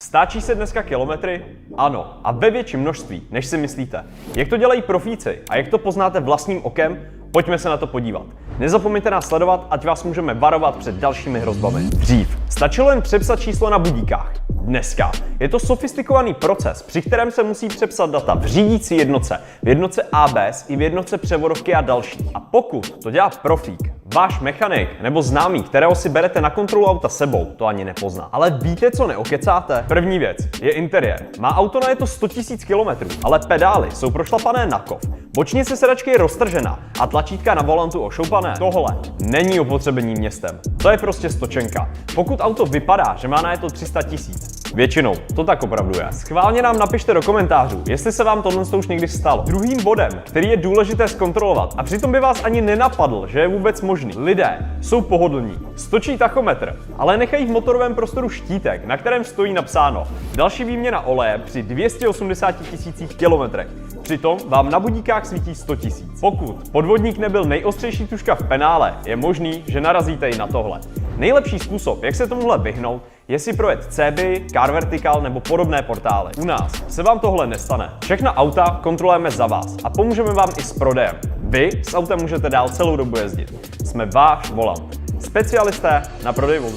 Stáčí se dneska kilometry? Ano, a ve větším množství, než si myslíte. Jak to dělají profíci a jak to poznáte vlastním okem? Pojďme se na to podívat. Nezapomeňte nás sledovat, ať vás můžeme varovat před dalšími hrozbami. Dřív stačilo jen přepsat číslo na budíkách. Dneska je to sofistikovaný proces, při kterém se musí přepsat data v řídící jednotce, v jednotce ABS i v jednotce převodovky a další. A pokud to dělá profík, váš mechanik nebo známý, kterého si berete na kontrolu auta sebou, to ani nepozná. Ale víte, co neokecáte? První věc je interiér. Má auto najeto 100 000 km, ale pedály jsou prošlapané na kov. Bočnice sedačky je roztržená a tlačítka na volantu ošoupané. Tohle není opotřebení městem. To je prostě stočenka. Pokud auto vypadá, že má najeto 300 000, většinou to tak opravdu je. Schválně nám napište do komentářů, jestli se vám tohle už někdy stalo. Druhým bodem, který je důležité zkontrolovat, a přitom by vás ani nenapadl, že je vůbec možný. Lidé jsou pohodlní, stočí tachometr, ale nechají v motorovém prostoru štítek, na kterém stojí napsáno další výměna oleje při 280 000 kilometrech. Přitom vám na budíkách svítí 100 000. Pokud podvodník nebyl nejostřejší tužka v penále, je možný, že narazíte i na tohle. Nejlepší způsob, jak se tomuhle vyhnout, je si projet CB, Car Vertical nebo podobné portály. U nás se vám tohle nestane. Všechna auta kontrolujeme za vás a pomůžeme vám i s prodejem. Vy s autem můžete dál celou dobu jezdit. Jsme váš volant. Specialisté na prodej vozů.